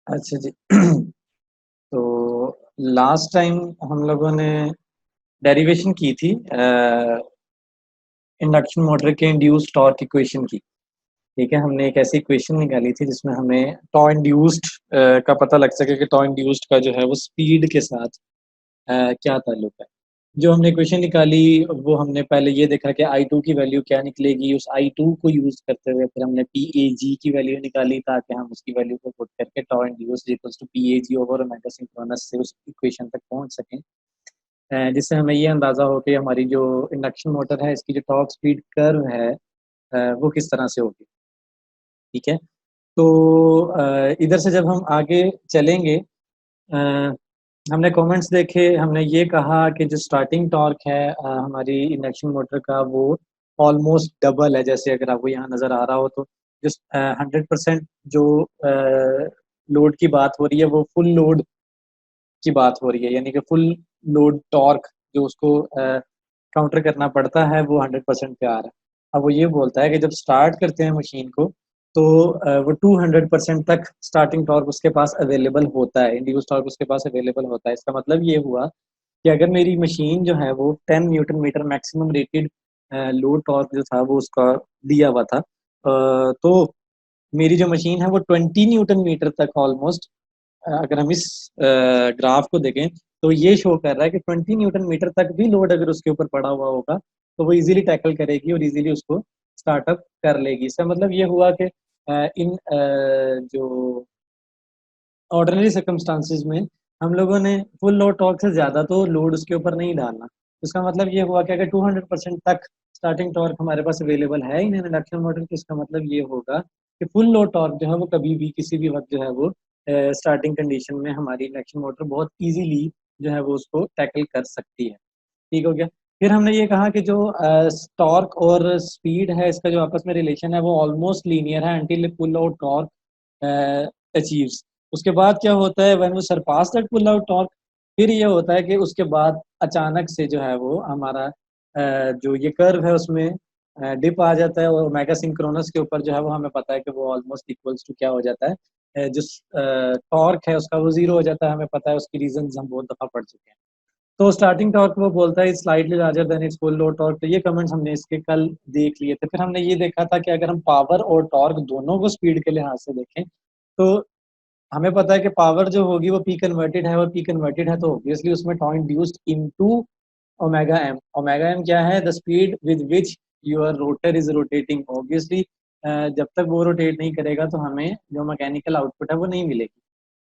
अच्छा जी। तो last time हम लोगों ने डेरिवेशन की थी इंडक्शन मोटर के इंड्यूस्ड टॉर्क इक्वेशन की। ठीक है, हमने एक ऐसी इक्वेशन निकाली थी जिसमें हमें टॉ इंड्यूस्ड का पता लग सके कि टॉ इंड्यूस्ड का जो है वो स्पीड के साथ क्या ताल्लुक है। जो हमने इक्वेशन निकाली वो हमने पहले ये देखा कि I2 की वैल्यू क्या निकलेगी, उस I2 को यूज करते हुए फिर हमने PAG की वैल्यू निकाली ताकि हम उसकी वैल्यू को पुट करके tau induced equals to PAG over omega synchronous से उस इक्वेशन तक पहुंच सकें, जिससे हमें ये अंदाजा हो कि हमारी जो इंडक्शन मोटर है इसकी जो टॉर्क स्पीड कर्व है वो किस तरह से होगी। ठीक है, तो इधर से जब हम आगे चलेंगे, अ, हमने कमेंट्स देखे, हमने ये कहा कि जो स्टार्टिंग टॉर्क है हमारी इंडक्शन मोटर का वो ऑलमोस्ट डबल है। जैसे अगर आपको यहाँ नज़र आ रहा हो तो जिस 100% जो लोड की बात हो रही है वो फुल लोड की बात हो रही है, यानी कि फुल लोड टॉर्क जो उसको काउंटर करना पड़ता है वो 100% पे आ रहा है। अब वो ये बोलता है कि जब स्टार्ट करते हैं मशीन को तो वो 200% तक स्टार्टिंग टॉर्क उसके पास अवेलेबल होता है, इंड्यूस टॉर्क उसके पास अवेलेबल होता है। इसका मतलब ये हुआ कि अगर मेरी मशीन जो है वो 10 newton metre maximum rated load torque जो था वो उसका दिया हुआ था, तो मेरी जो मशीन है वो 20 न्यूटन मीटर तक ऑलमोस्ट, अगर हम इस ग्राफ को देखें तो ये शो कर रहा है कि 20 न्यूटन मीटर तक भी लोड अगर उसके ऊपर पड़ा हुआ होगा तो वो इजीली टैकल करेगी और इजीली उसको स्टार्टअप कर लेगी। इसका मतलब ये हुआ कि इन जो ऑर्डिनरी सर्कमस्टांसिस में हम लोगों ने फुल लोड टॉर्क से ज़्यादा तो लोड उसके ऊपर नहीं डालना। इसका मतलब ये हुआ कि अगर 200% तक स्टार्टिंग टॉर्क हमारे पास अवेलेबल है इन इंडक्शन मोटर की, इसका मतलब ये होगा कि फुल लोड टॉर्क जो है वो कभी भी किसी भी वक्त जो है वो स्टार्टिंग कंडीशन में हमारी इंडक्शन मोटर बहुत ईजीली जो है वो उसको टैकल कर सकती है। ठीक हो गया। फिर हमने ये कहा कि जो टॉर्क और स्पीड है इसका जो आपस में रिलेशन है वो ऑलमोस्ट लीनियर है until pull out torque achieves. उसके बाद क्या होता है, when we surpass that pull out torque, फिर ये होता है कि उसके बाद अचानक से जो है वो हमारा जो ये कर्व है उसमें डिप आ जाता है और ओमेगा सिंक्रोनस के ऊपर जो है वो हमें पता है कि वो ऑलमोस्ट इक्वल्स टू क्या हो जाता है, जो टॉर्क है उसका वो जीरो हो जाता है। हमें पता है उसकी रीजंस हम बहुत दफा पढ़ चुके हैं। तो स्टार्टिंग टॉर्क वो बोलता है slightly larger than it's full load torque. तो ये कमेंट्स हमने इसके कल देख लिए थे। फिर हमने ये देखा था कि अगर हम पावर और टॉर्क दोनों को स्पीड के लिहाज से देखें तो हमें पता है कि पावर जो होगी वो पी कन्वर्टेड है, और पी कन्वर्टेड है तो ऑब्वियसली उसमें tau induced into omega M. Omega M क्या है? The speed with which your rotor is rotating. Obviously जब तक वो रोटेट नहीं करेगा तो हमें जो मैकेनिकल आउटपुट है वो नहीं मिलेगी।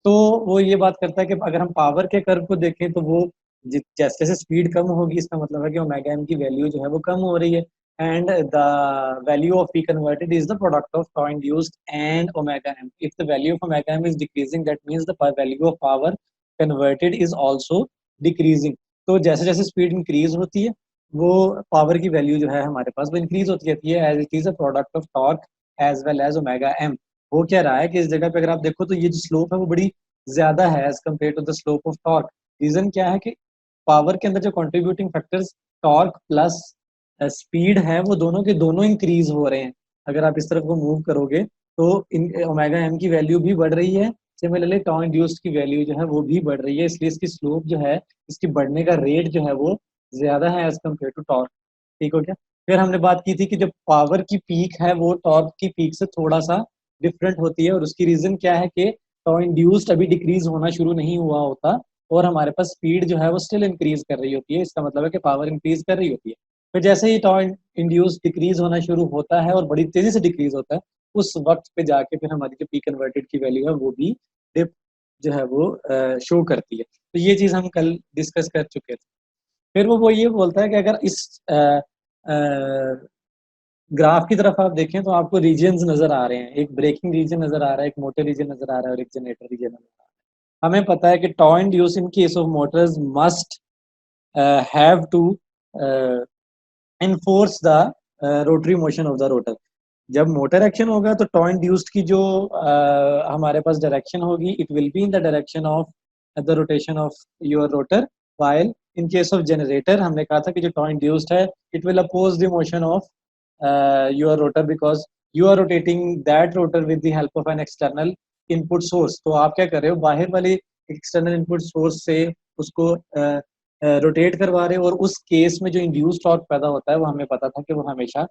तो वो ये बात करता है कि अगर हम पावर के कर्व को देखें तो वो जैसे जैसे स्पीड कम होगी इसका मतलब है कि ओमेगा एम की वैल्यू जो है वो कम हो रही है। And the value of P converted is the product of tau induced and omega M. If the value of omega M is decreasing that means the value of power converted is also decreasing. तो जैसे जैसे speed increase होती है वो power की value जो है हमारे पास वो इंक्रीज होती रहती है as it is a product of torque as well as omega M. हो क्या रहा है कि इस जगह पे अगर आप देखो तो ये जो स्लोप है वो बड़ी ज्यादा है as compare to the slope of torque. Reason क्या है कि पावर के अंदर जो contributing factors torque plus speed है वो दोनों के दोनों इंक्रीज हो रहे हैं। अगर आप इस तरफ को मूव करोगे तो इन ओमेगा एम की वैल्यू भी बढ़ रही है, सिमिलरली टॉ इंड्यूस्ड की वैल्यू जो है वो भी बढ़ रही है, इसलिए इसकी स्लोप जो है इसकी बढ़ने का रेट जो है वो ज्यादा है एज कम्पेयर टू टॉर्क। ठीक हो गया। फिर हमने बात की थी कि जो पावर की पीक है वो टॉर्क की पीक से थोड़ा सा डिफरेंट होती है, और उसकी रीजन क्या है कि टॉ इंड्यूस्ड अभी डिक्रीज होना शुरू नहीं हुआ होता और हमारे पास स्पीड जो है वो स्टिल इंक्रीज कर रही होती है। इसका मतलब है कि पावर इंक्रीज कर रही होती है। फिर जैसे ही टॉ इंड्यूस्ड डिक्रीज होना शुरू होता है और बड़ी तेजी से डिक्रीज होता है उस वक्त पे जाके फिर हमारी जो पी कन्वर्टेड की वैल्यू है वो भी डिप जो है वो शो करती है। तो ये चीज हम कल डिस्कस कर चुके थे। फिर वो ये बोलता है कि अगर इस ग्राफ की तरफ आप देखें तो आपको रीजन्स नजर आ रहे हैं, एक ब्रेकिंग रीजन नजर आ रहा है, एक मोटर रीजन नजर आ रहा है और एक जनरेटर रीजन नजर आ रहा है। हमें पता है कि tau induce in case of motors must have to enforce the rotary motion of the rotor. जब मोटर एक्शन होगा तो टॉ इंड्यूस्ड की जो हमारे पास डायरेक्शन होगी it will be in the direction of the rotation of your rotor, while in case of generator हमने कहा था कि जो टॉ इंड्यूस्ड है it will oppose the motion of your rotor because you are rotating that rotor with the help of an external input source, तो आप क्या कर रहे हो, बाहर वाले एक्सटर्नल इनपुट सोर्स से उसको रोटेट करवा रहे हो, और उस केस में जो इंड्यूस टॉर्क पैदा होता है वो हमें पता था कि वो हमेशा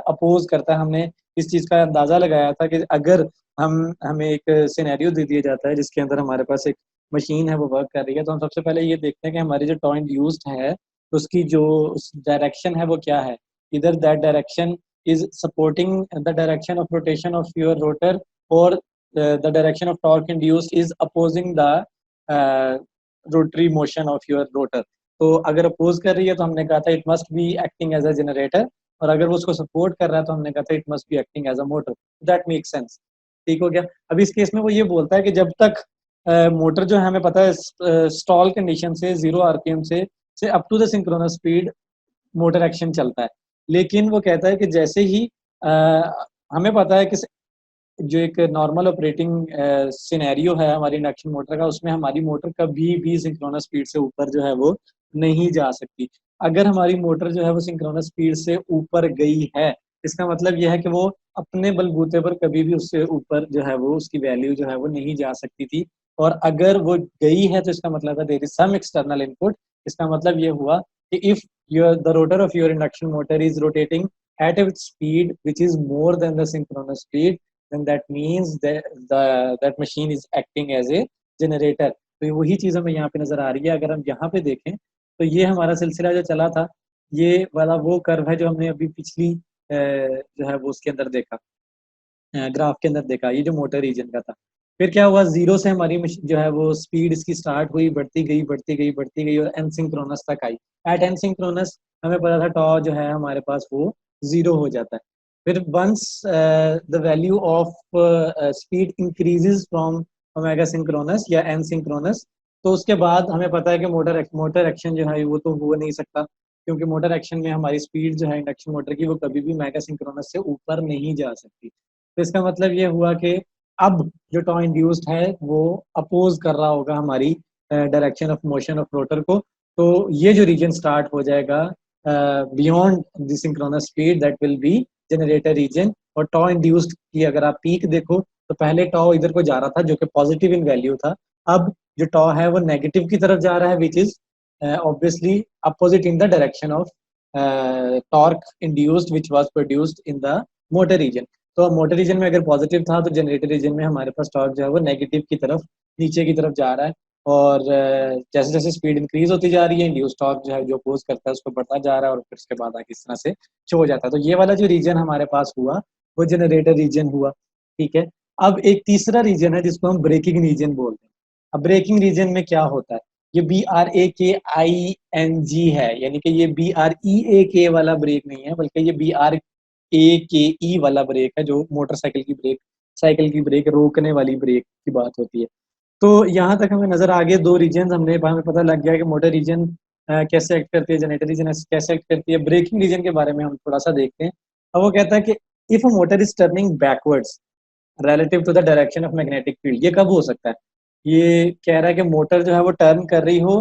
अपोज करता है। हमने इस चीज़ का अंदाज़ा लगाया था कि अगर हमें एक सिनेरियो दे दिया जाता है जिसके अंदर हमारे पास एक मशीन है वो वर्क कर रही है, तो हम सबसे पहले ये देखते हैं कि हमारी जो टॉ इंड्यूस्ड है उसकी जो डायरेक्शन है वो क्या है। इधर that direction is supporting the direction of rotation of your rotor, और the direction of torque induced is opposing the rotary motion of your rotor. तो अगर अपोज कर रही है तो हमने कहा था it must be acting as a generator, और अगर वो उसको सपोर्ट कर रहा है तो हमने कहा था it must be acting as a motor. That make sense, ठीक हो गया। अब इस केस में वो ये बोलता है कि जब तक मोटर जो है हमें पता है स्टॉल कंडीशन से 0 आरपीएम से up to the synchronous speed motor action चलता है। लेकिन वो कहता है कि जैसे ही हमें पता है कि जो एक नॉर्मल ऑपरेटिंग सिनेरियो है हमारी इंडक्शन मोटर का, उसमें हमारी मोटर कभी भी सिंक्रोनस स्पीड से ऊपर जो है वो नहीं जा सकती। अगर हमारी मोटर जो है वो सिंक्रोनस स्पीड से ऊपर गई है, इसका मतलब यह है कि वो अपने बलबूते पर कभी भी उससे ऊपर जो है वो उसकी वैल्यू जो है वो नहीं जा सकती थी। और अगर वो गई है तो इसका मतलब है there is some external input. इसका मतलब ये हुआ कि if your the rotor of your induction motor is rotating at a speed which is more than the synchronous speed, then that means that machine is acting as a generator। तो वही चीज़ हमें यहाँ पे नजर आ रही है। अगर हम यहाँ पे देखें तो ये हमारा सिलसिला जो चला था, ये वाला वो कर्व है जो हमने अभी पिछली जो है वो उसके अंदर देखा, ग्राफ के अंदर देखा, ये जो मोटर रीजन का था। फिर क्या हुआ, जीरो से हमारी जो है वो स्पीड इसकी स्टार्ट हुई, बढ़ती गई बढ़ती गई बढ़ती गई और एन सिंक्रोनस तक आई। एट एन सिंक्रोनस हमें पता था टॉ जो है हमारे पास वो जीरो हो जाता है। फिर once the value of speed increases from omega synchronous या एन सिंक्रोनस, तो उसके बाद हमें पता है कि मोटर एक्शन जो है वो तो हो नहीं सकता, क्योंकि मोटर एक्शन में हमारी स्पीड जो है इंडक्शन मोटर की वो कभी भी मेगा सिंक्रोनस से ऊपर नहीं जा सकती। तो इसका मतलब ये हुआ कि अब जो टॉ इंड्यूस्ड है वो अपोज कर रहा होगा हमारी direction of motion of rotor को। तो ये जो रीजन स्टार्ट हो जाएगा beyond the synchronous speed, that will be generator region. और टॉ इंड्यूस्ड की अगर आप पीक देखो तो पहले टॉ इधर को जा रहा था जो कि पॉजिटिव इन वैल्यू था, अब जो टॉ है वो नेगेटिव की तरफ जा रहा है, which is obviously opposite in the direction of torque induced which was produced in the motor region. तो मोटर रीजन में अगर पॉजिटिव था तो जनरेटर रीजन में हमारे पास टॉर्क जो है वो नेगेटिव की तरफ, नीचे की तरफ जा रहा है। और जैसे जैसे स्पीड इंक्रीज होती जा रही है, इंड्यूस टॉर्क जो है जो अपोज करता है उसको बढ़ता जा रहा है, और फिर उसके बाद आगे इस तरह से शो हो जाता है। तो ये वाला जो रीजन हमारे पास हुआ वो जनरेटर रीजन हुआ, ठीक है। अब एक तीसरा रीजन है जिसको हम ब्रेकिंग रीजन बोलते हैं। अब ब्रेकिंग रीजन में क्या होता है, ये BRAKING है, यानी कि ये BREAK वाला ब्रेक नहीं है, बल्कि ये BRAKE वाला ब्रेक है, जो मोटरसाइकिल की ब्रेक, साइकिल की ब्रेक, रोकने वाली ब्रेक की बात होती है। तो यहाँ तक हमें नजर आ गए दो रीजन, हमें पता लग गया कि मोटर रीजन कैसे एक्ट करती है, जनरेटर रीजन कैसे एक्ट करती है। ब्रेकिंग रीजन के बारे में हम थोड़ा सा देखते हैं। अब वो कहता है कि if a motor is turning backwards relative to the direction of magnetic field, ये कब हो सकता है, ये कह रहा है कि मोटर जो है वो टर्न कर रही हो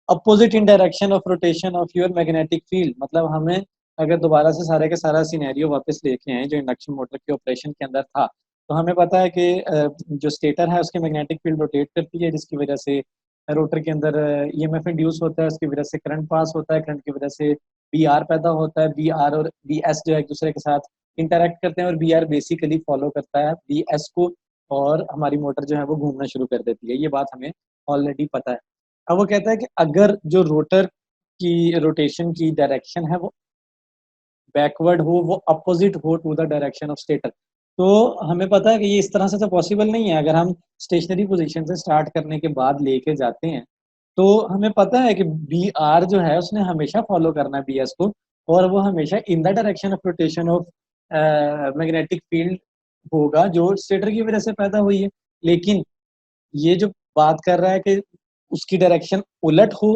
opposite in direction of rotation of your magnetic field. मतलब हमें अगर दोबारा से सारे के सारा सिनेरियो वापस लेके आए जो इंडक्शन मोटर के ऑपरेशन के अंदर था, तो हमें पता है कि जो स्टेटर है उसकी मैग्नेटिक फील्ड रोटेट करती है, जिसकी वजह से रोटर के अंदर ईएमएफ इंड्यूस होता है, उसकी वजह से करंट पास होता है, करंट की वजह से बी आर पैदा होता है, बी आर और बी एस जो है एक दूसरे के साथ इंटरैक्ट करते हैं, और बी आर बेसिकली फॉलो करता है बी एस को, और हमारी मोटर जो है वो घूमना शुरू कर देती है। ये बात हमें ऑलरेडी पता है। अब वो कहता है कि अगर जो रोटर की रोटेशन की डायरेक्शन है वो बैकवर्ड हो, वो अपोजिट हो to the direction of stator, तो हमें पता है कि ये इस तरह से तो पॉसिबल नहीं है। अगर हम स्टेशनरी पोजीशन से स्टार्ट करने के बाद लेके जाते हैं तो हमें पता है कि बी आर जो है उसने हमेशा फॉलो करना है बी एस को, और वो हमेशा इन the direction of rotation of magnetic field होगा जो स्टेटर की वजह से पैदा हुई है। लेकिन ये जो बात कर रहा है कि उसकी डायरेक्शन उलट हो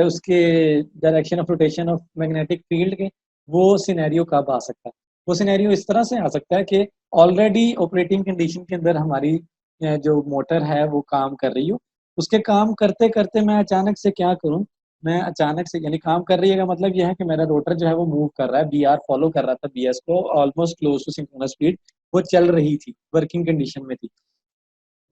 उसके direction of rotation of magnetic field के, वो सिनेरियो कब आ सकता है। वो सिनेरियो इस तरह से आ सकता है कि ऑलरेडी ऑपरेटिंग कंडीशन के अंदर हमारी जो मोटर है वो काम कर रही हो, उसके काम करते करते मैं अचानक से क्या करूं, मैं अचानक से, यानी काम कर रही है का मतलब यह है कि मेरा रोटर जो है वो मूव कर रहा है, बी आर फॉलो कर रहा था बी एस को almost close to synchronous speed, वो चल रही थी, वर्किंग कंडीशन में थी।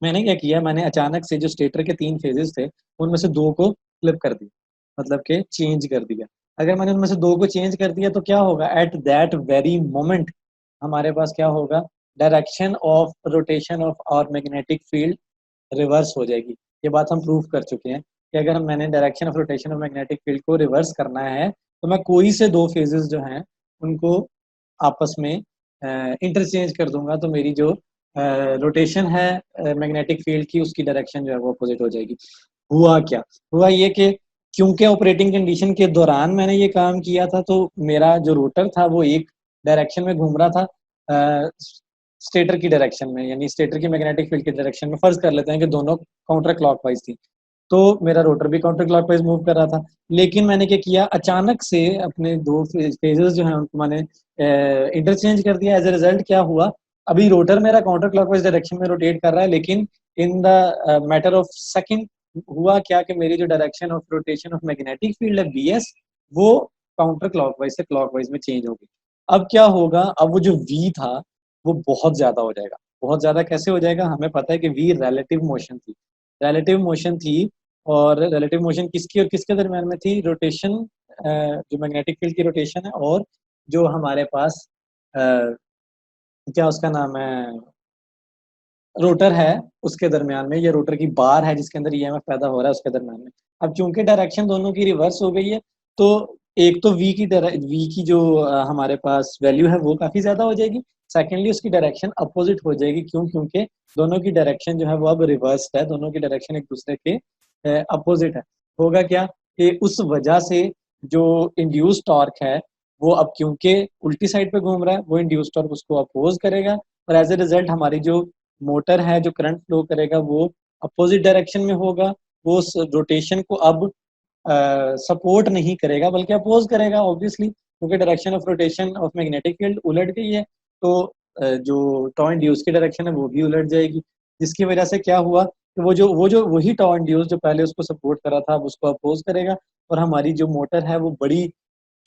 मैंने क्या किया, मैंने अचानक से जो स्टेटर के 3 फेजेस थे, उनमें से 2 को फ्लिप कर दिया, मतलब कि चेंज कर दिया। अगर मैंने उनमें से 2 को चेंज कर दिया तो क्या होगा, एट दैट वेरी मोमेंट हमारे पास क्या होगा, direction of rotation of our magnetic field reverse हो जाएगी। ये बात हम प्रूव कर चुके हैं कि अगर मैंने direction of rotation of magnetic field को रिवर्स करना है, तो मैं कोई से 2 फेजेस जो हैं, उनको आपस में इंटरचेंज कर दूंगा, तो मेरी जो रोटेशन है मैग्नेटिक फील्ड की, उसकी डायरेक्शन जो है वो अपोजिट हो जाएगी। हुआ क्या, हुआ ये कि क्योंकि ऑपरेटिंग कंडीशन के दौरान मैंने ये काम किया था, तो मेरा जो रोटर था वो एक डायरेक्शन में घूम रहा था, स्टेटर की डायरेक्शन में, यानी स्टेटर की मैग्नेटिक फील्ड की डायरेक्शन में। फर्ज कर लेते हैं कि दोनों काउंटर क्लॉकवाइज थी, तो मेरा रोटर भी काउंटर क्लॉकवाइज मूव कर रहा था। लेकिन मैंने क्या किया, अचानक से अपने 2 फेजेस जो हैं उनको मैंने इंटरचेंज कर दिया। एज ए रिजल्ट क्या हुआ, अभी रोटर मेरा काउंटर क्लॉकवाइज डायरेक्शन में रोटेट कर रहा है, लेकिन in the matter of second हुआ क्या कि मेरी जो direction of rotation of magnetic field है बीएस, वो काउंटर क्लॉकवाइज से क्लॉकवाइज में चेंज हो गई। अब क्या होगा, अब वो जो वी था वो बहुत ज्यादा हो जाएगा। बहुत ज्यादा कैसे हो जाएगा, हमें पता है कि वी रिलेटिव मोशन थी, रिलेटिव मोशन थी। और रिलेटिव मोशन किसकी और किसके दरमियान में थी, रोटेशन, जो मैग्नेटिक फील्ड की रोटेशन है, और जो हमारे पास अ, क्या उसका नाम है, रोटर है, उसके दरमियान में, या रोटर की बार है जिसके अंदर ईएमएफ पैदा हो रहा है, उसके दरमियान में। अब चूंकि डायरेक्शन दोनों की रिवर्स हो गई है, तो एक तो वी की जो हमारे पास वैल्यू है वो काफी ज्यादा हो जाएगी। सेकेंडली उसकी डायरेक्शन अपोजिट हो जाएगी, क्यों, क्योंकि दोनों की डायरेक्शन जो है वो अब रिवर्स है, दोनों की डायरेक्शन एक दूसरे के अपोजिट है। होगा क्या कि उस वजह से जो इंड्यूस टॉर्क है वो अब क्योंकि उल्टी साइड पे घूम रहा है, वो इंड्यूस टॉर्क उसको अपोज करेगा, और एज ए रिजल्ट हमारी जो मोटर है, जो करंट फ्लो करेगा वो अपोजिट डायरेक्शन में होगा। वो उस रोटेशन को अब सपोर्ट नहीं करेगा बल्कि अपोज करेगा, ऑब्वियसली, क्योंकि direction of rotation of magnetic field उलट गई है। तो जो टॉ इंड्यूस की डायरेक्शन है वो भी उलट जाएगी, जिसकी वजह से क्या हुआ कि वो जो वही टॉ इंड्यूस जो पहले उसको सपोर्ट कर रहा था, अब उसको अपोज करेगा, और हमारी जो मोटर है वो बड़ी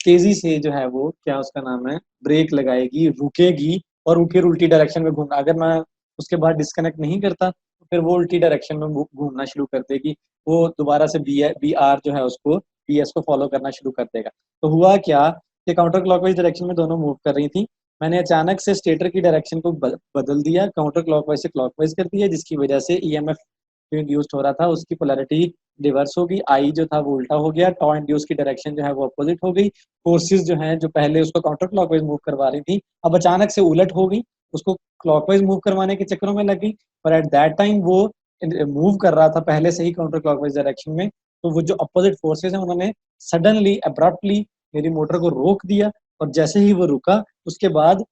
तेजी से जो है वो, क्या उसका नाम है, ब्रेक लगाएगी, रुकेगी, और वो फिर उल्टी डायरेक्शन में घूमना, अगर मैं उसके बाद डिस्कनेक्ट नहीं करता तो फिर वो उल्टी डायरेक्शन में घूमना शुरू कर देगी। वो दोबारा से बी आर जो है उसको, बी एस को फॉलो करना शुरू कर देगा। तो हुआ क्या कि काउंटर क्लॉकवाइज डायरेक्शन में दोनों मूव कर रही थी, मैंने अचानक से स्टेटर की डायरेक्शन को बदल दिया, काउंटर क्लॉकवाइज से क्लॉकवाइज कर दिया, जिसकी वजह से ईएमएफ जो इंड्यूस्ड हो रहा था उसकी पोलैरिटी रिवर्स हो गई, आई जो था वो उल्टा हो गया, टॉ इंड्यूस की डायरेक्शन जो है वो अपोजिट हो गई। फोर्सेस जो हैं जो पहले उसको काउंटर क्लॉकवाइज मूव करवा रही थी, अब अचानक से उलट हो गई, उसको क्लॉकवाइज मूव करवाने के चक्करों में लग गई। पर एट दैट टाइम वो मूव कर रहा था पहले से ही काउंटर क्लॉकवाइज डायरेक्शन में, तो वो जो अपोजिट फोर्सेस हैं उन्होंने सडनली अब्रप्टली मेरी मोटर को रोक दिया, और जैसे ही वो रुका उसके बाद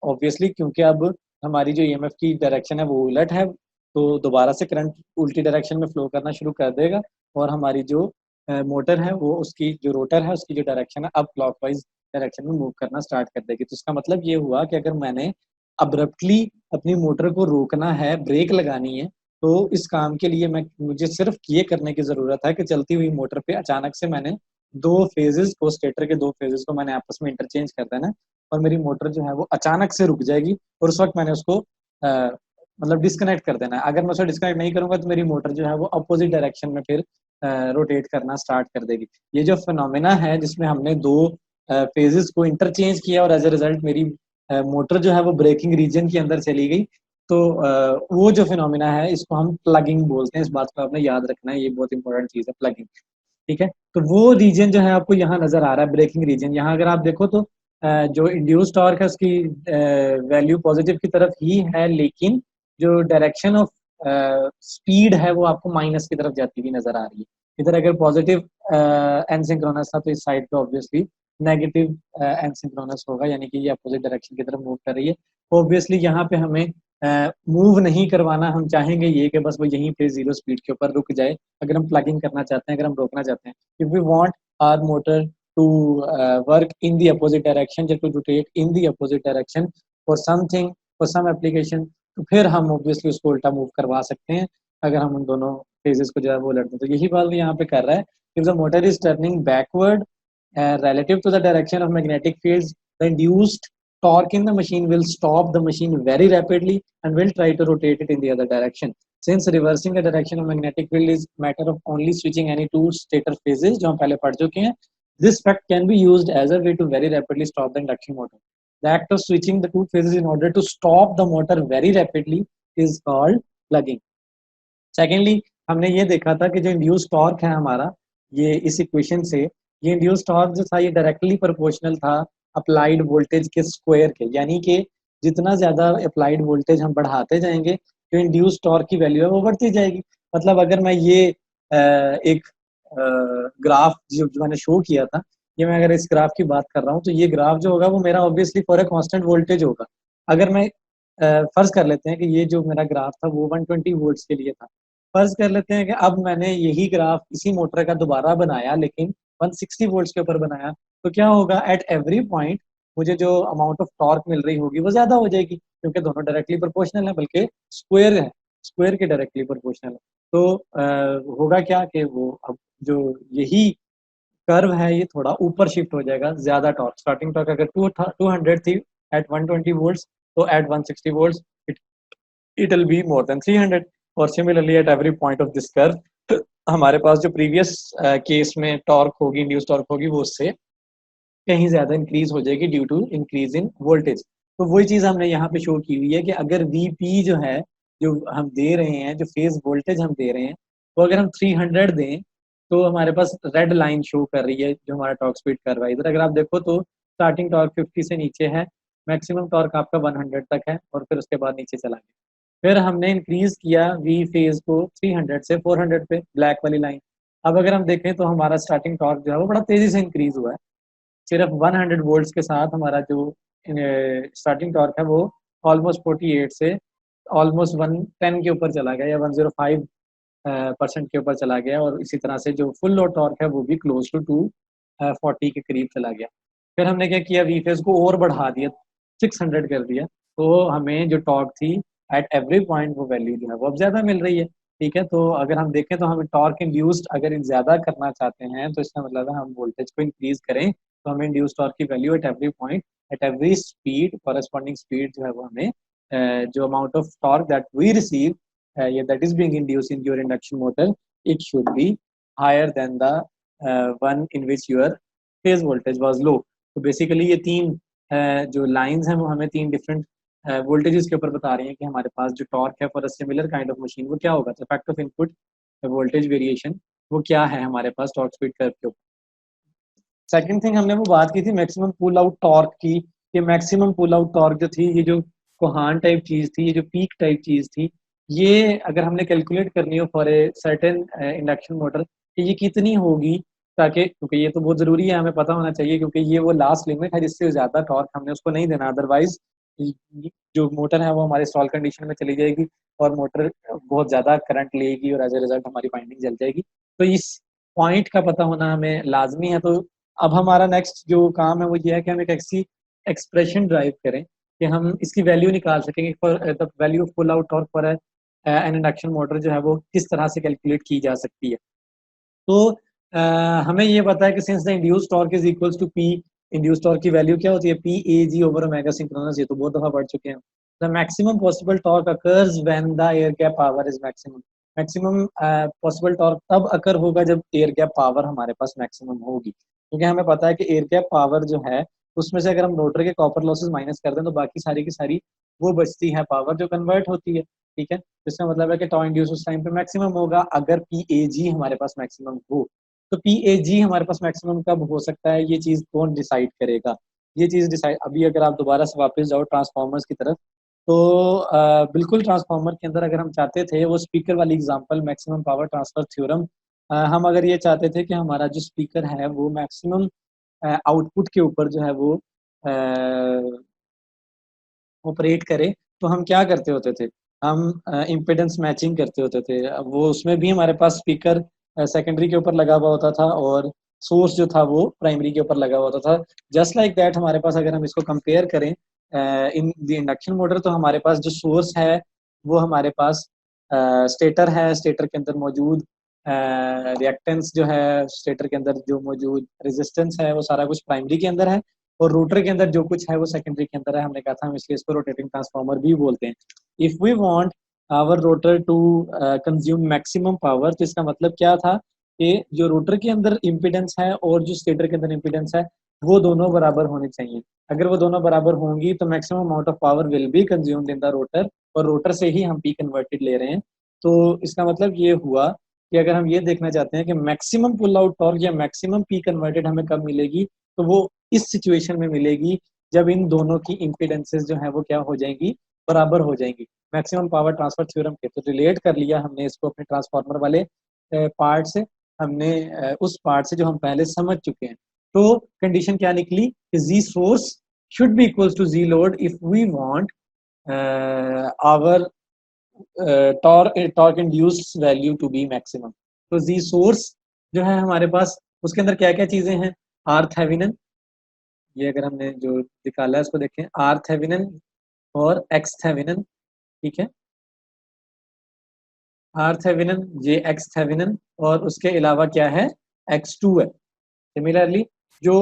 ऑब्वियसली, क्योंकि अब हमारी जो ईएमएफ की डायरेक्शन है वो उलट है, तो दोबारा से करंट उल्टी डायरेक्शन में फ्लो करना शुरू कर देगा, और हमारी जो मोटर है वो, उसकी जो रोटर है उसकी जो डायरेक्शन है अब क्लॉकवाइज डायरेक्शन में मूव करना स्टार्ट कर देगी। तो इसका मतलब ये हुआ कि अगर मैंने अब्रप्टली अपनी मोटर को रोकना है, ब्रेक लगानी है, तो इस काम के लिए मुझे सिर्फ ये करने की जरूरत है कि चलती हुई मोटर पे अचानक से मैंने 2 फेजेस को, स्टेटर के 2 फेजेस को मैंने आपस में इंटरचेंज कर देना, और मेरी मोटर जो है वो अचानक से रुक जाएगी, और उस वक्त मैंने उसको मतलब डिस्कनेक्ट कर देना है। अगर मैं उसको डिस्कनेक्ट नहीं करूंगा तो मेरी मोटर जो है वो अपोजिट डायरेक्शन में फिर रोटेट करना स्टार्ट कर देगी। ये जो फिनोमेना है जिसमें हमने 2 फेजेस को इंटरचेंज किया, और एज ए रिजल्ट मेरी मोटर जो है वो ब्रेकिंग रीजन के अंदर चली गई, तो वो जो फिनोमेना है इसको हम प्लगिंग बोलते हैं। इस बात को आपने याद रखना है, ये बहुत इंपॉर्टेंट चीज है, प्लगिंग। ठीक है, तो वो रीजन जो है आपको यहाँ नजर आ रहा है, ब्रेकिंग रीजन। यहाँ अगर आप देखो तो जो इंड्यूस टॉर्क है उसकी वैल्यू पॉजिटिव की तरफ ही है, लेकिन जो डायरेक्शन ऑफ स्पीड है वो आपको माइनस की तरफ जाती हुई नजर आ रही है। इधर अगर पॉजिटिव एनसिंक्रोनस था तो इस साइड पे ऑब्वियसली नेगेटिव एनसिंक्रोनस होगा, यानी कि ये अपोजिट डायरेक्शन की तरफ मूव कर रही है। ऑब्वियसली यहाँ पे हमें मूव नहीं करवाना, हम चाहेंगे ये कि बस वो यहीं पे जीरो स्पीड के ऊपर रुक जाए, अगर हम प्लगिंग करना चाहते हैं, अगर हम रोकना चाहते हैं। If we want our motor to work in the opposite direction, to rotate in the opposite direction for something, for some application, तो फिर हम ऑब्वियसली उसको उल्टा मूव करवा सकते हैं, अगर हम उन दोनों फेजेस को जो है वो उलट दें। तो यही बात वो यहाँ पे कर रहा है, if the motor is turning backward relative to the direction of magnetic fields, the induced torque in the machine will stop the machine very rapidly and will try to rotate it in the other direction. Since reversing the direction of magnetic field is matter of only switching any two stator phases, जो हम पहले पढ़ चुके हैं, this fact can be used as a way to very rapidly stop the induction motor. The act of switching the two phases in order to stop the motor very rapidly is called plugging. Secondly, हमने ये देखा था कि जो induce torque है हमारा, ये इस इक्वेशन से, ये इंड्यूस टॉर्क जो था ये डायरेक्टली प्रोपोर्शनल था अप्लाइड वोल्टेज के स्क्वायर के, यानी कि जितना ज्यादा अप्लाइड वोल्टेज हम बढ़ाते जाएंगे जो इंड्यूस टॉर्क की वैल्यू है वो बढ़ती जाएगी. मतलब अगर मैं ये एक ग्राफ जो मैंने शो किया था, ये मैं अगर इस ग्राफ की बात कर रहा हूँ तो ये ग्राफ जो होगा वो मेरा obviously for a constant voltage होगा. अगर मैं फर्ज कर लेते हैं कि ये जो मेरा ग्राफ था वो 120 वोल्ट्स के लिए था. फर्ज कर लेते हैं कि अब मैंने यही ग्राफ इसी मोटर का दोबारा बनाया लेकिन 160 वोल्ट्स के ऊपर बनाया, तो क्या होगा, एट एवरी पॉइंट मुझे जो अमाउंट ऑफ टॉर्क मिल रही होगी वो ज्यादा हो जाएगी, क्योंकि दोनों डायरेक्टली प्रोपोर्शनल है, बल्कि स्क्वायर है, स्क्वायर के डायरेक्टली प्रोपोर्शनल है. तो होगा क्या कि वो अब जो यही कर्व है ये थोड़ा ऊपर शिफ्ट हो जाएगा, ज्यादा टॉर्क, स्टार्टिंग टॉर्क अगर 200 थी एट 120 वोल्ट्स, तो at 160 volts it will be more than 300. और similarly at every point of this curve हमारे पास जो प्रीवियस केस में टॉर्क होगी, इंड्यूस टॉर्क होगी, वो उससे कहीं ज्यादा इंक्रीज हो जाएगी due to increase in voltage. तो वही चीज हमने यहाँ पे शो की हुई है कि अगर वीपी जो है, जो हम दे रहे हैं, जो फेज वोल्टेज हम दे रहे हैं, तो अगर हम 300 दें तो हमारे पास रेड लाइन शो कर रही है जो हमारा टॉर्क स्पीड कर रहा है. इधर अगर आप देखो तो स्टार्टिंग टॉर्क 50 से नीचे है, मैक्सिमम टॉर्क आपका 100 तक है, और फिर उसके बाद नीचे चला गया. फिर हमने इंक्रीज किया वी फेज को 300 से 400 पे, ब्लैक वाली लाइन. अब अगर हम देखें तो हमारा स्टार्टिंग टॉर्क जो है वो बड़ा तेजी से इंक्रीज हुआ है. सिर्फ 100 वोल्ट्स के साथ हमारा जो स्टार्टिंग टॉर्क है वो ऑलमोस्ट 48 से ऑलमोस्ट 110 के ऊपर चला गया, या 105 परसेंट के ऊपर चला गया. और इसी तरह से जो फुल लोड टॉर्क है वो भी क्लोज टू 240 के करीब चला गया. फिर हमने क्या किया, वी फेज को और बढ़ा दिया, 600 कर दिया, तो हमें जो टॉर्क थी एट एवरी पॉइंट वो वैल्यू जो है वो अब ज्यादा मिल रही है. ठीक है, तो अगर हम देखें तो हम टॉर्क इंड्यूस्ड अगर ज्यादा करना चाहते हैं तो इसका मतलब है हम वोल्टेज को इंक्रीज करें, तो हमें इंड्यूस्ड टॉर्क की value at every point, at every speed, corresponding speed जो है वो हमें जो amount of torque that we receive that is being induced in your induction motor, it should be higher than the one in which your phase voltage was low. तो basically ये तीन जो lines हैं वो हमें तीन डिफरेंट वोल्टेजेस के ऊपर बता रही हैं कि हमारे पास जो टॉर्क है for a similar kind of machine वो क्या होगा. तो fact of input voltage variation वो क्या है हमारे पास टॉर्क स्पीड कर्व के ऊपर. सेकंड थिंग हमने वो बात की थी मैक्सिमम पुल आउट टॉर्क की. ये मैक्सिमम पुल आउट टॉर्क जो थी, ये जो कोहान टाइप चीज थी, ये जो पीक टाइप चीज थी, ये अगर हमने कैलकुलेट करनी हो for a certain induction motor कि ये कितनी होगी, ताकि क्योंकि ये तो बहुत जरूरी है, हमें पता होना चाहिए, क्योंकि ये वो लास्ट लिमिट है जिससे ज्यादा टॉर्क हमने उसको नहीं देना, अदरवाइज जो मोटर है वो हमारे स्टॉल कंडीशन में चली जाएगी और मोटर बहुत ज्यादा करंट लेगी और एज ए रिजल्ट हमारी वाइंडिंग जल जाएगी. तो इस पॉइंट का पता होना हमें लाजमी है. तो अब हमारा नेक्स्ट जो काम है वो ये है कि हम एक ऐसी एक्सप्रेशन ड्राइव करें कि हम इसकी वैल्यू निकाल सकेंगे for the value of pull out torque for an induction motor जो है वो किस तरह से कैलकुलेट की जा सकती है. तो हमें ये पता है कि since the induce torque is equals to P, induce torque की वैल्यू क्या होती है, P A G over omega synchronous. ये तो बहुत दफा पढ़ चुके हैं. The maximum possible torque occurs when the air gap power is maximum. Maximum possible torque तब अकर होगा जब एयर गैप पावर हमारे पास मैक्सिमम होगी, क्योंकि हमें पता है कि एयर गैप पावर जो है उसमें से अगर हम रोटर के कॉपर लॉसेस माइनस कर दें तो बाकी सारी की सारी वो बचती है पावर जो कन्वर्ट होती है. ठीक है, तो इसका मतलब है कि टॉ इंड्यूस उस टाइम पे मैक्सिमम होगा अगर पी ए जी हमारे पास मैक्सिमम हो. तो पी ए जी हमारे पास मैक्सिमम कब हो सकता है, ये चीज कौन डिसाइड करेगा. ये चीज डिसाइड, अभी अगर आप दोबारा से वापस जाओ ट्रांसफॉर्मर्स की तरफ, तो बिल्कुल ट्रांसफॉर्मर के अंदर अगर हम चाहते थे वो स्पीकर वाली example maximum power transfer theorem, हम अगर ये चाहते थे कि हमारा जो स्पीकर है वो मैक्सिमम आउटपुट के ऊपर जो है वो ऑपरेट करे, तो हम क्या करते होते थे, हम इम्पिडेंस मैचिंग करते होते थे. अब वो उसमें भी हमारे पास स्पीकर सेकेंडरी के ऊपर लगा हुआ होता था और सोर्स जो था वो प्राइमरी के ऊपर लगा हुआ होता था. जस्ट लाइक दैट हमारे पास अगर हम इसको कंपेयर करें इन द इंडक्शन मोटर, तो हमारे पास जो सोर्स है वो हमारे पास स्टेटर है, स्टेटर के अंदर मौजूद रिएक्टेंस जो है, स्टेटर के अंदर जो मौजूद रेजिस्टेंस है वो सारा कुछ प्राइमरी के अंदर है, और रोटर के अंदर जो कुछ है वो सेकेंडरी के अंदर है. हमने कहा था हम इसलिए इसको रोटेटिंग ट्रांसफार्मर भी बोलते हैं. If we want our rotor to consume maximum power. तो इसका मतलब क्या था कि जो रोटर के अंदर इम्पिडेंस है और जो स्टेटर के अंदर इम्पिडेंस है वो दोनों बराबर होने चाहिए। अगर वो दोनों बराबर होंगी तो maximum amount of power will be consumed in the rotor, और रोटर से ही हम पी कन्वर्टेड ले रहे हैं। तो इसका मतलब ये हुआ कि अगर हम ये देखना चाहते हैं कि मैक्सिमम पुल आउट टॉर्क या मैक्सिमम पी कन्वर्टेड हमें कब मिलेगी, तो वो इस सिचुएशन में मिलेगी जब इन दोनों की इम्पिडेंसेस जो है वो क्या हो जाएंगी, बराबर हो जाएंगी। मैक्सिमम पावर ट्रांसफर थ्योरम के तो रिलेट कर लिया हमने इसको अपने ट्रांसफार्मर वाले पार्ट से, हमने उस पार्ट से जो हम पहले समझ चुके हैं। तो कंडीशन क्या निकली कि G source should be equals to G load if we want our torque induced value to be maximum. तो जी सोर्स जो है हमारे पास, उसके अंदर क्या क्या चीजें हैं, आर थेवेनिन, ये अगर हमने जो निकाला है उसको देखें, आर थेवेनिन और एक्स थेवेनिन, ठीक है, R Thevenin J X Thevenin, और उसके अलावा क्या है, x2 है। सिमिलरली जो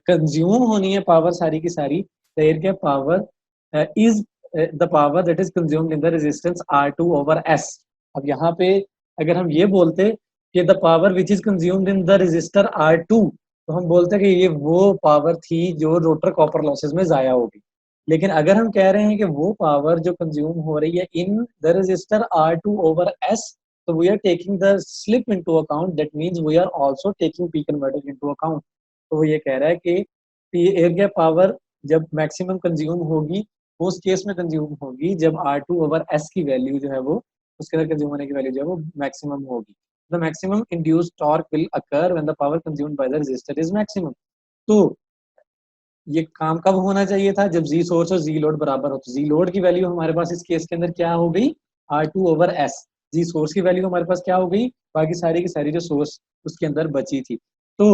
कंज्यूम होनी है पावर सारी की सारी, देयर क्या power is the power that is consumed in the resistance R2 over S। अब यहाँ पे अगर हम ये बोलते कि the power which is consumed in the resistor R2, तो हम बोलते कि ये वो पावर थी जो रोटर कॉपर लॉसेस में जाया होगी। लेकिन अगर हम कह रहे हैं कि वो पावर जो कंज्यूम हो रही है in the resistor R2 over S, so we are taking the slip into account, that means we are also taking P converter into account। तो वो ये कह रहा है कि एयर गैप पावर जब मैक्सिमम कंज्यूम होगी, उस केस में कंज्यूम होगी जब R2 ओवर S की वैल्यू जो है वो, उसके अंदर कंज्यूम होने की वैल्यू जो है वो मैक्सिमम होगी। The maximum induced torque will occur when the power consumed by the resistor is maximum. तो ये काम कब होना चाहिए था, जब जी सोर्स और जी लोड बराबर हो। तो जी लोड की वैल्यू हमारे पास इस केस के अंदर क्या हो गई, R2 ओवर S। जी सोर्स की वैल्यू हमारे पास क्या हो गई, बाकी सारी की सारी जो सोर्स उसके अंदर बची थी। तो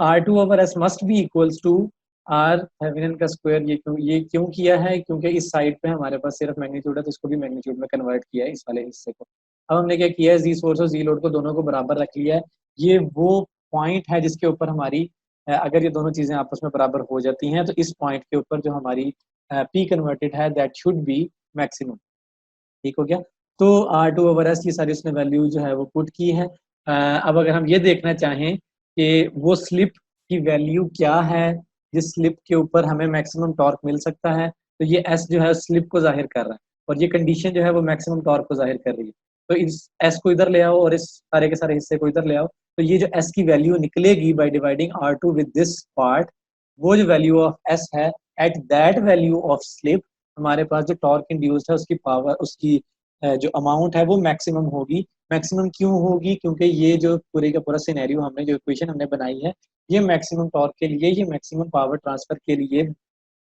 R2 over S must be equals to R Thevenin का स्क्वायर। ये क्यों किया है, क्योंकि इस साइड पे हमारे पास सिर्फ मैग्नीट्यूड है, तो इसको भी मैग्नीट्यूड में कन्वर्ट किया है इस वाले हिस्से को। अब हमने क्या किया है, जी सोर्स और जी लोड को दोनों को बराबर रख लिया है। ये वो पॉइंट है जिसके ऊपर हमारी अगर ये दोनों चीजें आपस में बराबर हो जाती हैं तो इस पॉइंट के ऊपर जो हमारी पी कन्वर्टेड है दैट शुड बी मैक्सिमम। ठीक हो गया। तो R2 ओवर S की सारी उसने वैल्यू जो है वो पुट की है। अब अगर हम ये देखना चाहें कि वो स्लिप की वैल्यू क्या है जिस स्लिप के ऊपर हमें मैक्सिमम टॉर्क मिल सकता है, तो ये S जो है स्लिप को जाहिर कर रहा है, और ये कंडीशन जो है वो मैक्सिमम टॉर्क को जाहिर कर रही है। तो इस S को इधर ले आओ और इस सारे के सारे हिस्से को इधर ले आओ, तो ये जो S की वैल्यू निकलेगी by dividing R2 with this part, वो जो वैल्यू ऑफ S है, at that value of slip हमारे पास जो टॉर्क इंड्यूस्ड है उसकी पावर, उसकी जो अमाउंट है वो मैक्सिमम होगी। मैक्सिमम क्यों होगी, क्योंकि ये जो पूरे का पूरा सिनेरियो हमने जो इक्वेशन हमने बनाई है, ये मैक्सिमम टॉर्क के लिए, ये मैक्सिमम पावर ट्रांसफर के लिए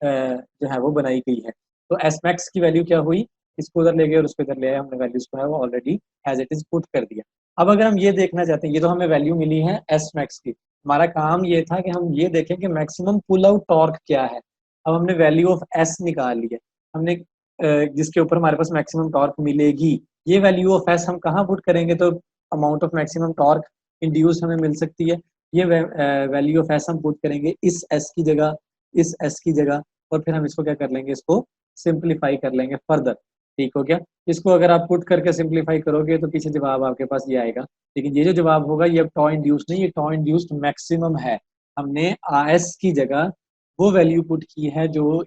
जो है वो बनाई गई है। तो एस मैक्स की वैल्यू क्या हुई, इसको उधर ले गए और उसको इधर ले आए, हमने वैल्यूज को है वो already as it is put कर दिया। अब अगर हम ये देखना चाहते हैं, ये तो हमें वैल्यू मिली है एस मैक्स की, हमारा काम ये था कि हम ये देखें कि मैक्सिमम पुल आउट टॉर्क क्या है। अब हमने वैल्यू ऑफ एस निकाल लिया, हमने जिसके ऊपर हमारे पास मैक्सिमम टॉर्क मिलेगी। ये वैल्यू ऑफ एस हम कहाँ पुट करेंगे, तो amount of maximum torque induce हमें मिल सकती है, ये वैल्यू ऑफ एस हम पुट करेंगे इस एस की जगह, इस एस की जगह, और फिर हम इसको क्या कर लेंगे, इसको सिंप्लीफाई कर लेंगे फर्दर। ठीक हो गया। इसको अगर आप पुट करके सिंप्लीफाई करोगे तो पीछे जवाब आपके पास ये आएगा, लेकिन ये जो जवाब होगा ये अब टॉ इंड्यूस्ड नहीं, ये टॉ इंड्यूस्ड मैक्सिमम है। हमने एस की जगह वो वैल्यू पुट की है जो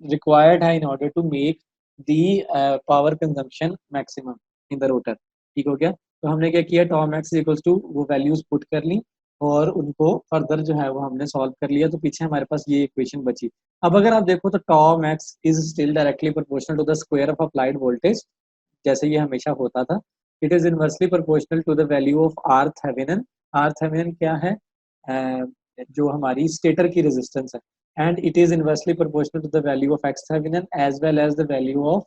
रिक्वायर्ड है in order to make the power consumption maximum in the rotor. ठीक हो गया। तो हमने क्या किया, टॉ मैक्स इक्वल्स टू वो वैल्यूज पुट कर ली और उनको फर्दर जो है वो हमने सॉल्व कर लिया, तो पीछे हमारे पास ये इक्वेशन बची। अब अगर आप देखो तो tau max is still directly proportional to the square of applied voltage, जैसे ये हमेशा होता था। It is inversely proportional to the value of R Thevenin. R Thevenin क्या है, जो हमारी स्टेटर की रेजिस्टेंस है, and it is inversely proportional to the value of X Thevenin as well as the value of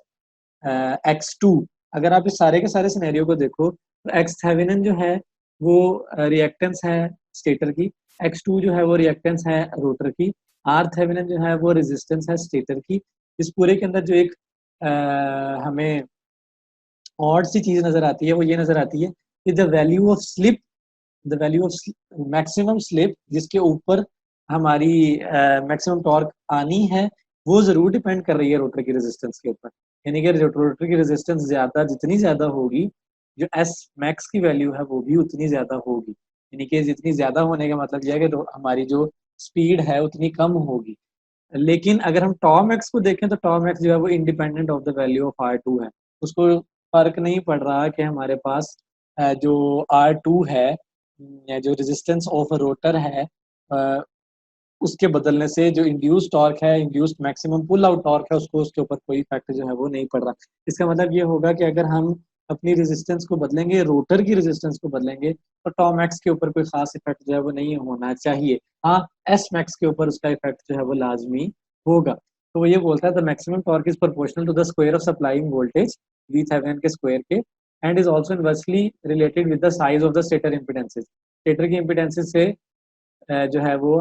x2। अगर आप इस सारे के सारे सिनेरियो को देखो तो एक्स थेवेनिन जो है वो रिएक्टेंस है स्टेटर की, x2 जो है वो रिएक्टेंस है रोटर की, आर थेवेनिन जो है वो रेजिस्टेंस है स्टेटर की। इस पूरे के अंदर जो एक हमें ऑड सी चीज नजर आती है वो ये नजर आती है कि the value of slip, the value of maximum slip जिसके ऊपर हमारी मैक्सिमम टॉर्क आनी है, वो जरूर डिपेंड कर रही है रोटर की रेजिस्टेंस के ऊपर। यानी कि रोटर की रेजिस्टेंस ज्यादा जितनी ज्यादा होगी, जो एस मैक्स की वैल्यू है वो भी उतनी ज्यादा होगी। यानी कि जितनी ज्यादा होने का मतलब यह है कि हमारी जो स्पीड है उतनी कम होगी। लेकिन अगर हम टॉ मैक्स को देखें तो टॉ मैक्स जो है वो independent of the value of R2 है। उसको फर्क नहीं पड़ रहा कि हमारे पास जो R2 है या जो रेजिस्टेंस ऑफ रोटर है, उसके बदलने से जो इंड्यूस टॉर्क है, induced maximum pull out torque है, उसको उसके ऊपर कोई इफेक्ट जो है वो नहीं पड़ रहा। इसका मतलब ये होगा कि अगर हम अपनी रेजिस्टेंस को बदलेंगे, रोटर की रेजिस्टेंस को बदलेंगे, तो टॉ मैक्स के ऊपर कोई खास इफेक्ट जो है वो नहीं होना चाहिए। हाँ, एस मैक्स के ऊपर उसका इफेक्ट जो है वो लाजमी होगा। तो वो ये बोलता है the maximum torque is proportional to the square of supplying voltage V Thevenin के स्क्वायर के and is also inversely related with the size of the stator impedances. Stator की इम्पिडेंसेस से जो है वो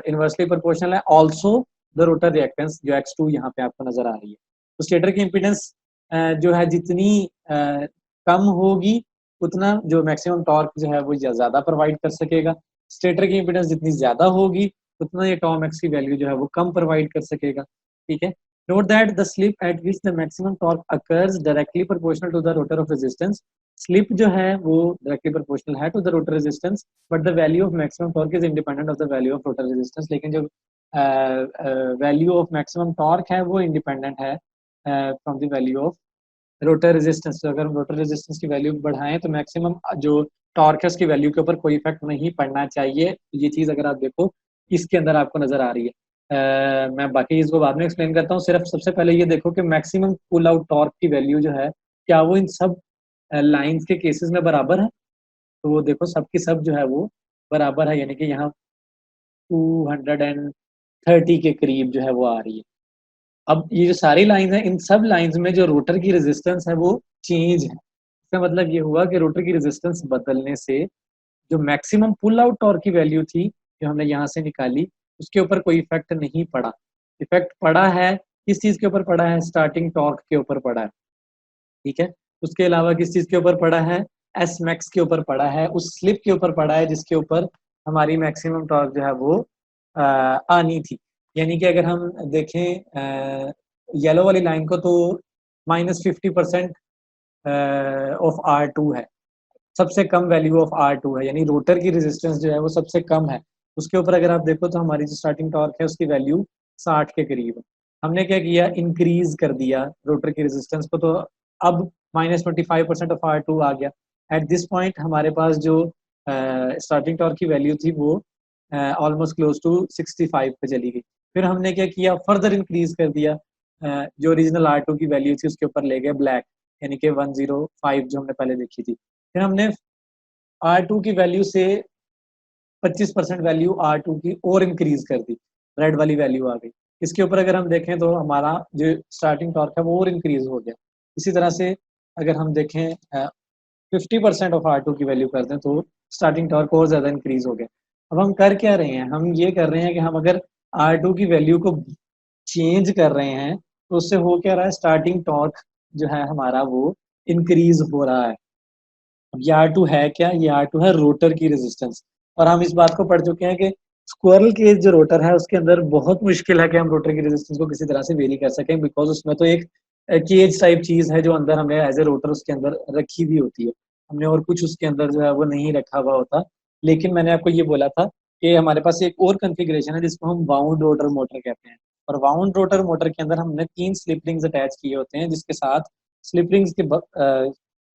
इनवर्सली प्रोपोर्शनल है। ऑल्सो द रोटर रिएक्टेंस जो X2 यहाँ पे आपको नजर आ रही है। तो स्टेटर की इम्पीडेंस जो है जितनी कम होगी, उतना जो मैक्सिमम टॉर्क जो है वो ज्यादा प्रोवाइड कर सकेगा। स्टेटर की इम्पीडेंस जितनी ज्यादा होगी, उतना ये टॉ मैक्स की वैल्यू जो है वो कम प्रोवाइड कर सकेगा। ठीक है। Note that the slip at which the maximum torque occurs directly proportional to the rotor of resistance. Slip जो है वो डायरेक्टली प्रोपोर्शनल है to the rotor resistance, but the value of maximum torque is independent of the value of rotor resistance. लेकिन जो value of maximum torque है वो independent है from the value of rotor resistance. तो अगर हम rotor resistance की value बढ़ाएं तो मैक्सिमम जो टॉर्क है उसकी वैल्यू के ऊपर कोई इफेक्ट नहीं पड़ना चाहिए। ये चीज अगर आप देखो इसके अंदर आपको नजर आ रही है। मैं बाकी इसको बाद में एक्सप्लेन करता हूँ। सिर्फ सबसे पहले ये देखो कि मैक्सिमम पुल आउट टॉर्क की वैल्यू जो है, क्या वो इन सब लाइंस के केसेस में बराबर है? तो वो देखो सब की सब जो है वो बराबर है, यानी कि यहाँ 230 के करीब जो है वो आ रही है। अब ये जो सारी लाइन है, इन सब लाइंस में जो रोटर की रेजिस्टेंस है वो चेंज है। इसका मतलब ये हुआ कि रोटर की रेजिस्टेंस बदलने से जो मैक्सिमम पुल आउट टॉर्क की वैल्यू थी जो हमने यहाँ से निकाली, उसके ऊपर कोई इफेक्ट नहीं पड़ा। इफेक्ट पड़ा है किस चीज के ऊपर पड़ा है? स्टार्टिंग टॉर्क के ऊपर पड़ा है। ठीक है। उसके अलावा किस चीज के ऊपर पड़ा है? एस मैक्स के ऊपर पड़ा है, उस स्लिप के ऊपर पड़ा है जिसके ऊपर हमारी मैक्सिमम टॉर्क जो है वो आनी थी। यानी कि अगर हम देखें येलो वाली लाइन को, तो -50% ऑफ R2 है, सबसे कम वैल्यू ऑफ R2 है, यानी रोटर की रेजिस्टेंस जो है वो सबसे कम है। उसके ऊपर अगर आप देखो तो हमारी जो स्टार्टिंग टॉर्क है उसकी वैल्यू 60 के करीब है। हमने क्या किया? इंक्रीज कर दिया रोटर की रेजिस्टेंस को, तो अब -25% ऑफ R2 आ गया। एट दिस पॉइंट हमारे पास जो स्टार्टिंग टॉर्क की वैल्यू थी वो ऑलमोस्ट क्लोज टू 65 पे चली गई। फिर हमने क्या किया? फर्दर इंक्रीज कर दिया, जो ओरिजिनल R2 की वैल्यू थी उसके ऊपर ले गए ब्लैक, यानी कि 105 जो हमने पहले देखी थी। फिर हमने R2 की वैल्यू से 25% वैल्यू R2 की और इंक्रीज कर दी, रेड वाली वैल्यू आ गई। इसके ऊपर अगर हम देखें तो हमारा जो स्टार्टिंग टॉर्क है वो और इंक्रीज हो गया। इसी तरह से अगर हम देखें 50% ऑफ R2 की वैल्यू कर दें तो स्टार्टिंग टॉर्क और ज्यादा इंक्रीज हो गया। अब हम कर क्या रहे हैं? हम ये कर रहे हैं कि हम अगर R2 की वैल्यू को चेंज कर रहे हैं तो उससे हो क्या रहा है? स्टार्टिंग टॉर्क जो है हमारा वो इंक्रीज हो रहा है। ये R2 है क्या? ये R2 है रोटर की रेजिस्टेंस। और हम इस बात को पढ़ चुके हैं कि स्क्विरल केज जो रोटर है उसके अंदर बहुत मुश्किल है कि हम रोटर की रेजिस्टेंस को किसी तरह से वेरी कर सकें, बिकॉज उसमें तो एक केज टाइप चीज है जो अंदर हमने एज ए रोटर उसके अंदर रखी हुई होती है। हमने और कुछ उसके अंदर जो है वो नहीं रखा हुआ होता। लेकिन मैंने आपको ये बोला था कि हमारे पास एक और कॉन्फ़िगरेशन है जिसको हम वाउंड रोटर मोटर कहते हैं। और वाउंड रोटर मोटर के अंदर हमने 3 स्लिप रिंग्स अटैच किए होते हैं, जिसके साथ स्लिप रिंग्स के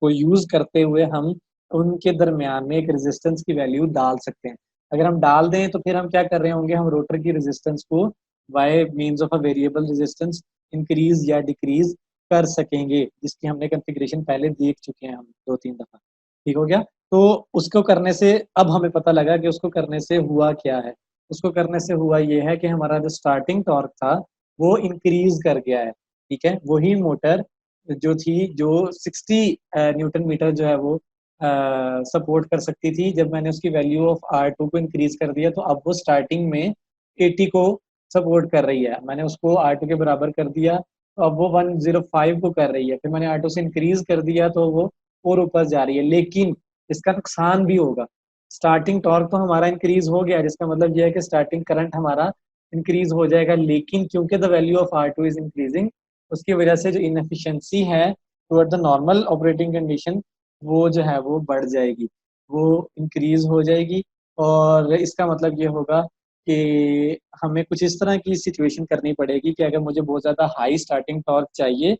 को यूज करते हुए हम उनके दरमियान में एक रेजिस्टेंस की वैल्यू डाल सकते हैं। अगर हम डाल दें तो फिर हम क्या कर रहे होंगे? हम रोटर की रेजिस्टेंस को by means of a variable resistance increase या डिक्रीज कर सकेंगे, जिसकी हमने कॉन्फ़िगरेशन पहले देख चुके हैं हम 2-3 दफा। ठीक हो गया? तो उसको करने से अब हमें पता लगा कि उसको करने से हुआ क्या है। उसको करने से हुआ ये है कि हमारा जो स्टार्टिंग टॉर्क था वो इंक्रीज कर गया है। ठीक है। वही मोटर जो थी, जो 60 न्यूटन मीटर जो है वो सपोर्ट कर सकती थी, जब मैंने उसकी वैल्यू ऑफ R2 को इंक्रीज कर दिया तो अब वो स्टार्टिंग में 80 को सपोर्ट कर रही है। मैंने उसको R2 के बराबर कर दिया तो अब वो 105 को कर रही है। फिर मैंने R2 से इंक्रीज कर दिया तो वो और ऊपर जा रही है। लेकिन इसका नुकसान भी होगा। स्टार्टिंग टॉर्क तो हमारा इंक्रीज हो गया, जिसका मतलब यह है कि स्टार्टिंग करंट हमारा इंक्रीज हो जाएगा, लेकिन क्योंकि the value of R2 is increasing, उसकी वजह से जो इनएफिशिएंसी है toward the normal operating condition वो जो है वो बढ़ जाएगी, वो इंक्रीज हो जाएगी। और इसका मतलब ये होगा कि हमें कुछ इस तरह की सिचुएशन करनी पड़ेगी कि अगर मुझे बहुत ज़्यादा हाई स्टार्टिंग टॉर्क चाहिए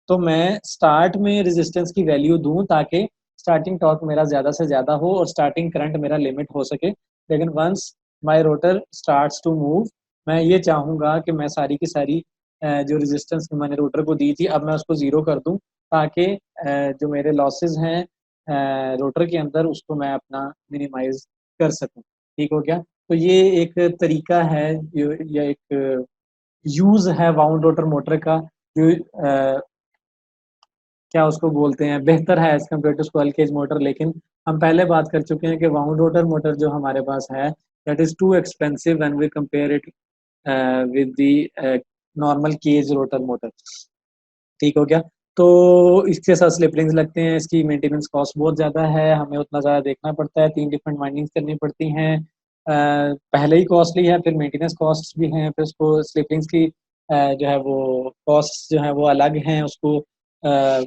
तो मैं स्टार्ट में रेजिस्टेंस की वैल्यू दूं ताकि स्टार्टिंग टॉर्क मेरा ज़्यादा से ज़्यादा हो और स्टार्टिंग करंट मेरा लिमिट हो सके। लेकिन once my rotor starts to move, मैं ये चाहूँगा कि मैं सारी की सारी जो रेजिस्टेंस मैंने रोटर को दी थी अब मैं उसको ज़ीरो कर दूं ताकि जो मेरे लॉसेस हैं रोटर के अंदर उसको मैं अपना मिनिमाइज कर सकूं। ठीक हो गया? तो ये एक तरीका है, ये एक यूज है वाउंड रोटर मोटर का, जो क्या उसको बोलते हैं, बेहतर है as compare to squirrel cage motor. लेकिन हम पहले बात कर चुके हैं कि वाउंड रोटर मोटर जो हमारे पास है that is too expensive when we compare it with the normal cage rotor motor. ठीक हो गया? तो इसके साथ स्लिप रिंग्स लगते हैं, इसकी मेंटेनेंस कॉस्ट बहुत ज़्यादा है, हमें उतना ज़्यादा देखना पड़ता है, 3 डिफरेंट वाइंडिंग्स करनी पड़ती हैं। पहले ही कॉस्टली है, फिर मेंटेनेंस कॉस्ट भी हैं, फिर उसको स्लिप रिंग्स की जो है वो कॉस्ट जो है वो अलग हैं, उसको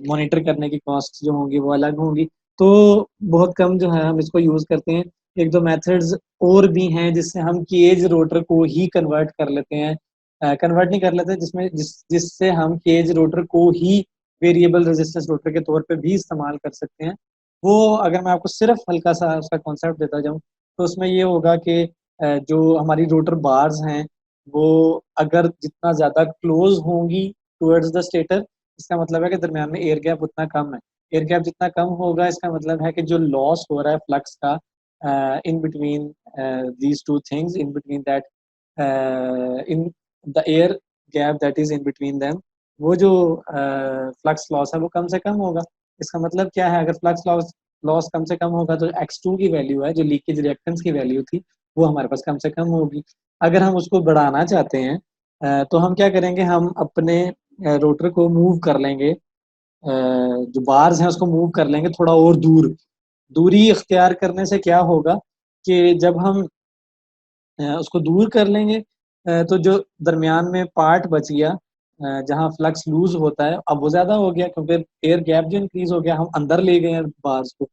मॉनिटर करने की कॉस्ट जो होंगी वो अलग होंगी। तो बहुत कम जो है हम इसको यूज़ करते हैं। एक दो मेथड्स और भी हैं जिससे हम केज रोटर को ही कन्वर्ट कर लेते हैं, कन्वर्ट नहीं कर लेते, जिससे हम केज रोटर को ही वेरिएबल रेजिस्टेंस रोटर के तौर पे भी इस्तेमाल कर सकते हैं। वो अगर मैं आपको सिर्फ हल्का सा उसका कॉन्सेप्ट देता जाऊं तो उसमें ये होगा कि जो हमारी रोटर बार्स हैं वो अगर जितना ज़्यादा क्लोज होंगी टुवर्ड्स द स्टेटर, इसका मतलब है कि दरम्यान में एयर गैप उतना कम है। एयर गैप जितना कम होगा इसका मतलब है कि जो लॉस हो रहा है फ्लक्स का in between these two things, in between that in the air gap that is in between them, वो जो फ्लक्स लॉस है वो कम से कम होगा। इसका मतलब क्या है, अगर फ्लक्स लॉस लॉस कम से कम होगा तो x2 की वैल्यू है, जो लीकेज रिएक्टेंस की वैल्यू थी, वो हमारे पास कम से कम होगी। अगर हम उसको बढ़ाना चाहते हैं तो हम क्या करेंगे, हम अपने रोटर को मूव कर लेंगे, जो बार्स हैं उसको मूव कर लेंगे थोड़ा और दूर। दूरी इख्तियार करने से क्या होगा कि जब हम उसको दूर कर लेंगे तो जो दरमियान में पार्ट बच गया जहाँ फ्लक्स लूज होता है अब वो ज़्यादा हो गया, क्योंकि एयर गैप जो इंक्रीज हो गया, हम अंदर ले गए हैं बार्स को।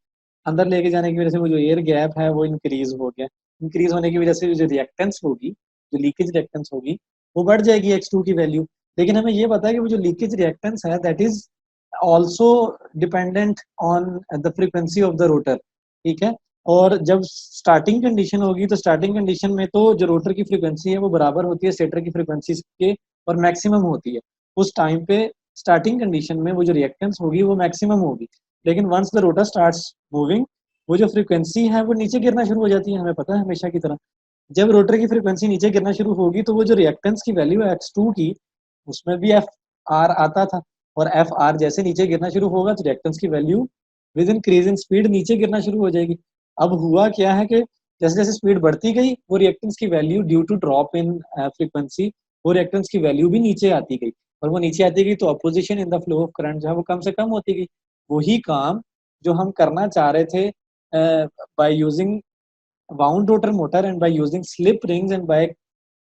अंदर लेके जाने की वजह से वो जो एयर गैप है वो इंक्रीज हो गया। इंक्रीज होने की वजह से जो रिएक्टेंस होगी, जो लीकेज रिएक्टेंस होगी, वो बढ़ जाएगी x2 की वैल्यू। लेकिन हमें ये पता है कि वो जो लीकेज रिएक्टेंस है that is also dependent on the frequency of the rotor. ठीक है? और जब स्टार्टिंग कंडीशन होगी तो स्टार्टिंग कंडीशन में तो जो रोटर की फ्रीक्वेंसी है वो बराबर होती है स्टेटर की फ्रीक्वेंसी के, और मैक्सिमम होती है। उस टाइम पे स्टार्टिंग कंडीशन में वो जो रिएक्टेंस होगी वो मैक्सिमम होगी। लेकिन once the rotor starts moving, वो जो फ्रीक्वेंसी है वो नीचे गिरना शुरू हो जाती है, हमें पता है हमेशा की तरह। जब रोटर की फ्रीक्वेंसी नीचे गिरना शुरू होगी तो वो जो रिएक्टेंस की वैल्यू है x2 की, उसमें भी एफ आर आता था, और एफ आर जैसे नीचे गिरना शुरू होगा तो रिएक्टेंस की वैल्यू विद इंक्रीजिंग स्पीड नीचे गिरना शुरू हो जाएगी। अब हुआ क्या है कि जैसे जैसे स्पीड बढ़ती गई वो रिएक्टेंस की value due to drop in frequency, वो रिएक्टेंस की वैल्यू भी नीचे आती गई। और वो नीचे आती गई तो opposition in the flow of current जो है वो कम से कम होती गई। वही काम जो हम करना चाह रहे थे by using wound rotor motor and by using slip rings and by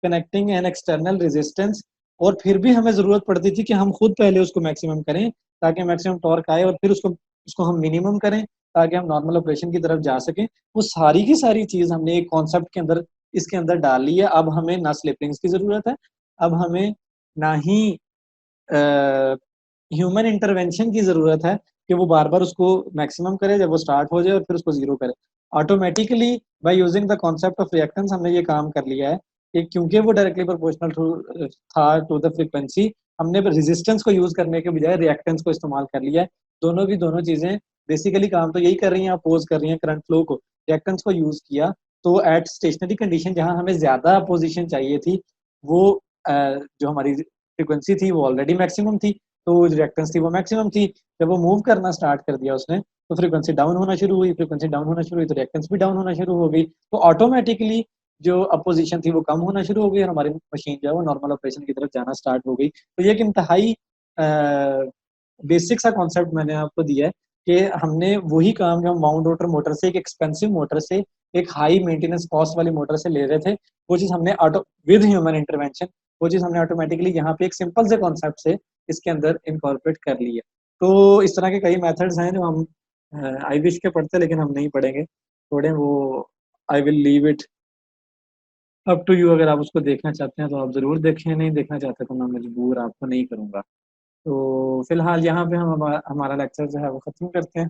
connecting an external resistance, और फिर भी हमें जरूरत पड़ती थी कि हम खुद पहले उसको मैक्सिमम करें ताकि मैक्सिमम टॉर्क आए, और फिर उसको हम मिनिमम करें ताकि हम नॉर्मल ऑपरेशन की तरफ जा सकें। वो सारी की सारी चीज हमने एक कॉन्सेप्ट के अंदर इसके अंदर डाल ली है। अब हमें ना स्लिप रिंग्स की जरूरत है, अब हमें ना ही ह्यूमन इंटरवेंशन की जरूरत है कि वो बार बार उसको मैक्सिमम करे जब वो स्टार्ट हो जाए और फिर उसको जीरो करे। Automatically by using the concept of reactance हमने ये काम कर लिया है कि क्योंकि वो डायरेक्टली प्रोपोर्शनल था टू द फ्रीक्वेंसी, हमने रेजिस्टेंस को यूज करने के बजाय रिएक्टेंस को इस्तेमाल कर लिया है। दोनों की दोनों चीजें बेसिकली काम तो यही कर रही हैं, अपोज कर रही हैं करंट फ्लो को। रिएक्टेंस को यूज किया तो एट स्टेशनरी कंडीशन जहां हमें ज्यादा अपोजिशन चाहिए थी, वो जो हमारी फ्रीक्वेंसी थी वो ऑलरेडी मैक्सिमम थी, तो जो रिएक्टेंस थी वो मैक्सिमम थी। जब वो मूव करना स्टार्ट कर दिया उसने तो फ्रीक्वेंसी डाउन होना शुरू हुई, फ्रीक्वेंसी डाउन होना शुरू हुई तो रिएक्टेंस भी डाउन होना शुरू हो गई। तो ऑटोमेटिकली जो अपोजिशन थी वो कम होना शुरू हो गई और हमारी मशीन जो है वो नॉर्मल ऑपरेशन की तरफ जाना स्टार्ट हो गई। तो ये एक इंतहाई बेसिक सा कॉन्सेप्ट मैंने आपको दिया है कि हमने वही काम जो हम माउंट रोटर मोटर से, एक एक्सपेंसिव मोटर से, एक हाई मेंटेनेंस कॉस्ट वाली मोटर से ले रहे थे, वो चीज हमने ऑटो विद ह्यूमन इंटरवेंशन वो चीज़ हमने ऑटोमेटिकली यहाँ पे एक सिंपल से कॉन्सेप्ट से इसके अंदर इनकॉर्पोरेट कर ली है। तो इस तरह के कई मेथड्स हैं जो हम आई विश के पढ़ते लेकिन हम नहीं पढ़ेंगे। थोड़े वो I will leave it up to you, अगर आप उसको देखना चाहते हैं तो आप ज़रूर देखें, नहीं देखना चाहते तो मैं मजबूर आपको नहीं करूँगा। तो फिलहाल यहाँ पे हम हमारा लेक्चर जो है वो ख़त्म करते हैं।